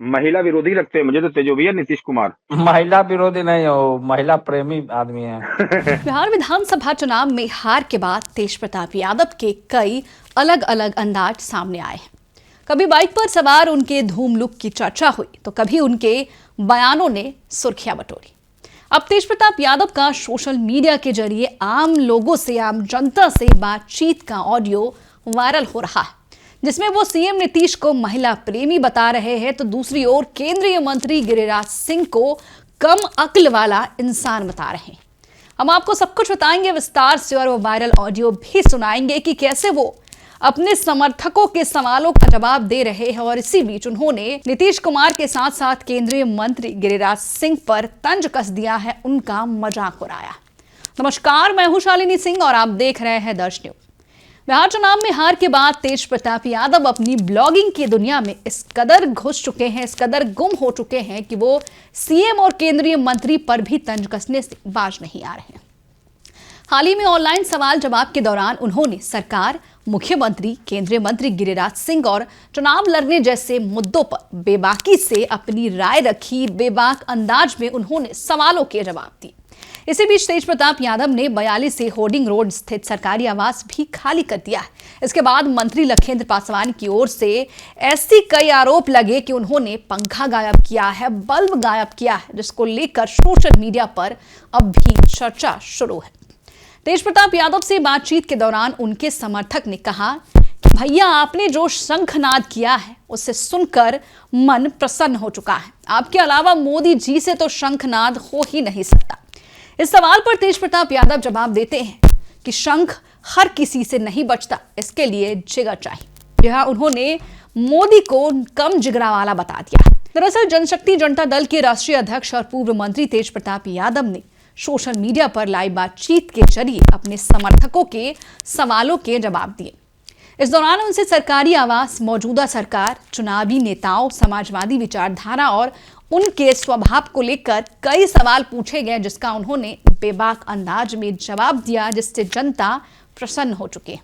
महिला विरोधी लगते हैं मुझे तो तेजस्वी नीतीश कुमार। महिला विरोधी नहीं हो, महिला प्रेमी आदमी है। बिहार विधानसभा चुनाव में हार के बाद तेज प्रताप यादव के कई अलग अलग अंदाज सामने आए हैं। कभी बाइक पर सवार उनके धूम लुक की चर्चा हुई तो कभी उनके बयानों ने सुर्खियां बटोरी। अब तेज प्रताप यादव का सोशल मीडिया के जरिए आम लोगों से, आम जनता से बातचीत का ऑडियो वायरल हो रहा है, जिसमें वो सीएम नीतीश को महिला प्रेमी बता रहे हैं तो दूसरी ओर केंद्रीय मंत्री गिरिराज सिंह को कम अक्ल वाला इंसान बता रहे हैं। हम आपको सब कुछ बताएंगे विस्तार से और वो वायरल ऑडियो भी सुनाएंगे कि कैसे वो अपने समर्थकों के सवालों का जवाब दे रहे हैं और इसी बीच उन्होंने न्नीतीश कुमार के साथ साथ केंद्रीय मंत्री गिरिराज सिंह पर तंज कस दिया है, उनका मजाक उड़ाया। नमस्कार, मैं हूं शालिनी सिंह और आप देख रहे हैं दर्श न्यूज। बिहार चुनाव में हार के बाद तेज प्रताप यादव अपनी ब्लॉगिंग की दुनिया में इस कदर घुस चुके हैं, इस कदर गुम हो चुके हैं कि वो सीएम और केंद्रीय मंत्री पर भी तंज कसने से बाज नहीं आ रहे हैं। हाल ही में ऑनलाइन सवाल जवाब के दौरान उन्होंने सरकार, मुख्यमंत्री, केंद्रीय मंत्री गिरिराज सिंह और चुनाव लड़ने जैसे मुद्दों पर बेबाकी से अपनी राय रखी। बेबाक अंदाज में उन्होंने सवालों के जवाब दिए। इसी बीच तेज प्रताप यादव ने 42 से होर्डिंग रोड स्थित सरकारी आवास भी खाली कर दिया है। इसके बाद मंत्री लखेंद्र पासवान की ओर से ऐसी कई आरोप लगे कि उन्होंने पंखा गायब किया है, बल्ब गायब किया है, जिसको लेकर सोशल मीडिया पर अब भी चर्चा शुरू है। तेज प्रताप यादव से बातचीत के दौरान उनके समर्थक ने कहा कि भैया, आपने जो शंखनाद किया है उसे सुनकर मन प्रसन्न हो चुका है। आपके अलावा मोदी जी से तो शंखनाद हो ही नहीं सकता। इस सवाल पर तेज प्रताप यादव जवाब देते हैं कि शंख हर किसी से नहीं बचता, इसके लिए जिगर चाहिए। यह उन्होंने मोदी को कम जिगरा वाला बता दिया। दरअसल जनशक्ति जनता दल के राष्ट्रीय अध्यक्ष और पूर्व मंत्री तेज प्रताप यादव ने सोशल मीडिया पर लाइव बातचीत के जरिए अपने समर्थकों के सवालों के जवाब दिए। इस दौरान उनसे सरकारी आवास, मौजूदा सरकार, चुनावी नेताओं, समाजवादी विचारधारा और उनके स्वभाव को लेकर कई सवाल पूछे गए, जिसका उन्होंने बेबाक अंदाज में जवाब दिया, जिससे जनता प्रसन्न हो चुकी।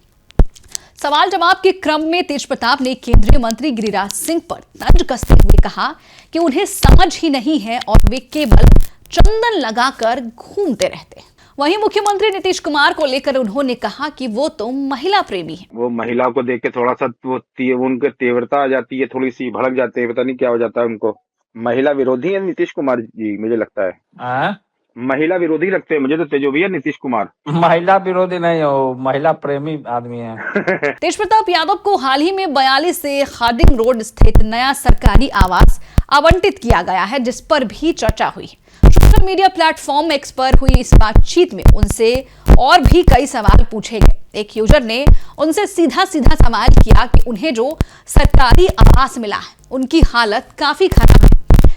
सवाल जवाब के क्रम में तेज प्रताप ने केंद्रीय मंत्री गिरिराज सिंह पर तंज कसते हुए कहा कि उन्हें समझ ही नहीं है और वे केवल चंदन लगाकर घूमते रहते हैं। वहीं मुख्यमंत्री नीतीश कुमार को लेकर उन्होंने कहा कि वो तो महिला प्रेमी है। वो महिला को देख के थोड़ा सा उनके तीव्रता आ जाती है, थोड़ी सी भड़क जाते हैं, पता नहीं क्या हो जाता है उनको। महिला विरोधी है नीतीश कुमार जी, मुझे लगता है। महिला विरोधी लगते हैं मुझे तो तेजस्वी नीतीश कुमार। महिला विरोधी नहीं हो, महिला प्रेमी आदमी है। तेज प्रताप यादव को हाल ही में 42 से होर्डिंग रोड स्थित नया सरकारी आवास आवंटित किया गया है, जिस पर भी चर्चा हुई। सोशल मीडिया प्लेटफॉर्म एक्स पर हुई इस बातचीत में उनसे और भी कई सवाल पूछे गए। एक यूजर ने उनसे सीधा सीधा सवाल किया कि उन्हें जो सरकारी आवास मिला है उनकी हालत काफी खराब है।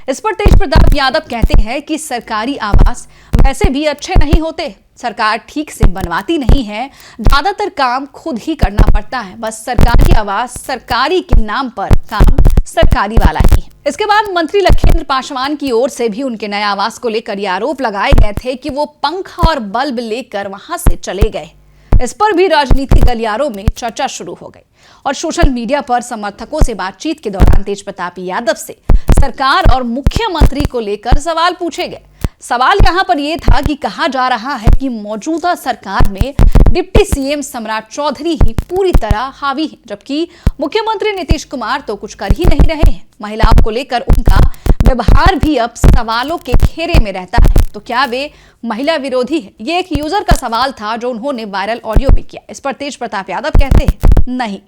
इस पर तेज प्रताप यादव कहते हैं कि सरकारी आवास वैसे भी अच्छे नहीं होते, सरकार ठीक से बनवाती नहीं है, ज्यादातर काम खुद ही करना पड़ता है। बस सरकारी आवास सरकारी के नाम पर काम सरकारी वाला ही है। इसके बाद मंत्री लखेंद्र पासवान की ओर से भी उनके नए आवास को लेकर ये आरोप लगाए गए थे कि वो पंखा और बल्ब लेकर वहां से चले गए। इस पर भी राजनीतिक गलियारों में चर्चा शुरू हो गई और सोशल मीडिया पर समर्थकों से बातचीत के दौरान तेज प्रताप यादव से सरकार और मुख्यमंत्री को लेकर सवाल पूछे गए। सवाल यहाँ पर यह था कि कहा जा रहा है कि मौजूदा सरकार में डिप्टी सीएम सम्राट चौधरी ही पूरी तरह हावी है, जबकि मुख्यमंत्री नीतीश कुमार तो कुछ कर ही नहीं रहे हैं। महिलाओं को लेकर उनका व्यवहार भी अब सवालों के घेरे में रहता है, तो क्या वे महिला विरोधी है? ये एक यूजर का सवाल था जो उन्होंने वायरल ऑडियो में किया। इस पर तेज प्रताप यादव कहते हैं, नहीं,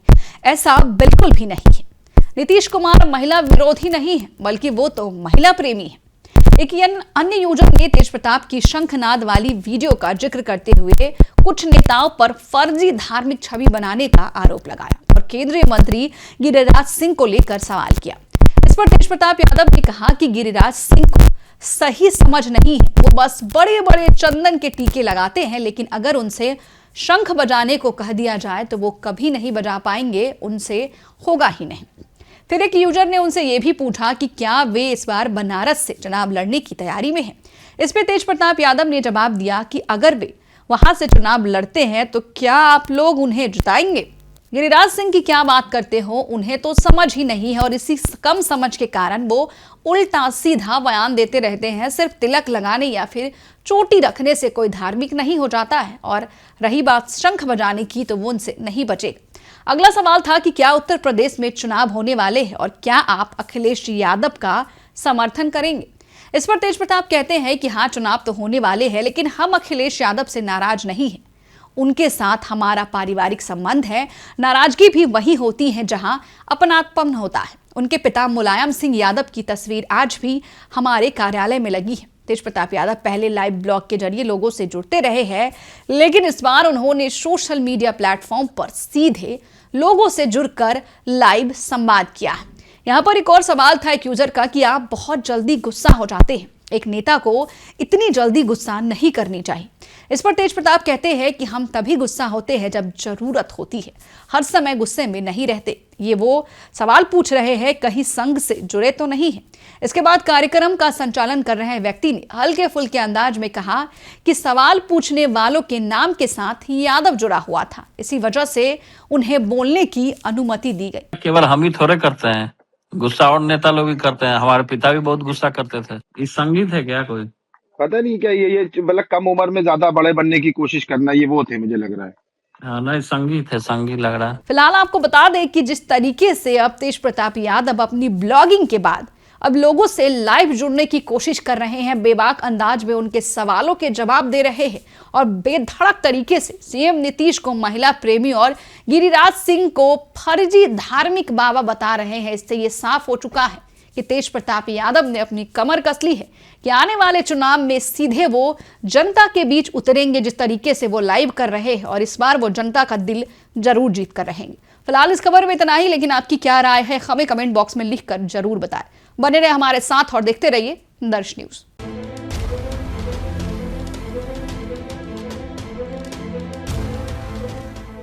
ऐसा बिल्कुल भी नहीं है। नीतीश कुमार महिला विरोधी नहीं है, बल्कि वो तो महिला प्रेमी है। एक अन्य यूजर ने तेज प्रताप की शंखनाद वाली वीडियो का जिक्र करते हुए कुछ नेताओं पर फर्जी धार्मिक छवि बनाने का आरोप लगाया और केंद्रीय मंत्री गिरिराज सिंह को लेकर सवाल किया। इस पर तेज प्रताप यादव ने कहा कि गिरिराज सिंह को सही समझ नहीं है, वो बस बड़े बड़े चंदन के टीके लगाते हैं, लेकिन अगर उनसे शंख बजाने को कह दिया जाए तो वो कभी नहीं बजा पाएंगे, उनसे होगा ही नहीं। फिर एक यूजर ने उनसे यह भी पूछा कि क्या वे इस बार बनारस से चुनाव लड़ने की तैयारी में हैं। इस पर तेज प्रताप यादव ने जवाब दिया कि अगर वे वहां से चुनाव लड़ते हैं तो क्या आप लोग उन्हें जिताएंगे। गिरिराज सिंह की क्या बात करते हो, उन्हें तो समझ ही नहीं है और इसी कम समझ के कारण वो उल्टा सीधा बयान देते रहते हैं। सिर्फ तिलक लगाने या फिर चोटी रखने से कोई धार्मिक नहीं हो जाता है। और रही बात शंख बजाने की, तो वो उनसे नहीं बचेगा। अगला सवाल था कि क्या उत्तर प्रदेश में चुनाव होने वाले हैं और क्या आप अखिलेश यादव का समर्थन करेंगे। इस पर तेज प्रताप कहते हैं कि हाँ, चुनाव तो होने वाले हैं, लेकिन हम अखिलेश यादव से नाराज नहीं हैं। उनके साथ हमारा पारिवारिक संबंध है। नाराजगी भी वही होती है जहां अपनापन होता है। उनके पिता मुलायम सिंह यादव की तस्वीर आज भी हमारे कार्यालय में लगी है। तेज प्रताप यादव पहले लाइव ब्लॉग के जरिए लोगों से जुड़ते रहे हैं, लेकिन इस बार उन्होंने सोशल मीडिया प्लेटफॉर्म पर सीधे लोगों से जुड़कर लाइव संवाद किया है। यहाँ पर एक और सवाल था एक यूजर का कि आप बहुत जल्दी गुस्सा हो जाते हैं, एक नेता को इतनी जल्दी गुस्सा नहीं करनी चाहिए। इस पर तेज प्रताप कहते हैं कि हम तभी गुस्सा होते हैं जब जरूरत होती है, हर समय गुस्से में नहीं रहते। ये वो सवाल पूछ रहे हैं, कहीं संघ से जुड़े तो नहीं है। इसके बाद कार्यक्रम का संचालन कर रहे व्यक्ति ने हल्के फुल्के अंदाज में कहा कि सवाल पूछने वालों के नाम के साथ यादव जुड़ा हुआ था, इसी वजह से उन्हें बोलने की अनुमति दी गई। केवल हम ही थोड़े करते हैं गुस्सा, और नेता लोग भी करते हैं। हमारे पिता भी बहुत गुस्सा करते थे। इस संगीत है क्या कोई, पता नहीं क्या ये मतलब कम उम्र में ज्यादा बड़े बनने की कोशिश करना, ये वो थे मुझे लग रहा है। हाँ नहीं, संगीत है, संगीत लग रहा है। फिलहाल आपको बता दें कि जिस तरीके से अब तेज प्रताप यादव अपनी ब्लॉगिंग के बाद अब लोगों से लाइव जुड़ने की कोशिश कर रहे हैं, बेबाक अंदाज में उनके सवालों के जवाब दे रहे हैं और बेधड़क तरीके से सीएम नीतीश को महिला प्रेमी और गिरिराज सिंह को फर्जी धार्मिक बाबा बता रहे हैं। इससे ये साफ हो चुका है कि तेज प्रताप यादव ने अपनी कमर कस ली है कि आने वाले चुनाव में सीधे वो जनता के बीच उतरेंगे। जिस तरीके से वो लाइव कर रहे हैं और इस बार वो जनता का दिल जरूर जीत कर रहेंगे। फिलहाल इस खबर में इतना ही, लेकिन आपकी क्या राय है हमें कमेंट बॉक्स में लिखकर जरूर बताएं। बने रहे हमारे साथ और देखते रहिए दर्श न्यूज।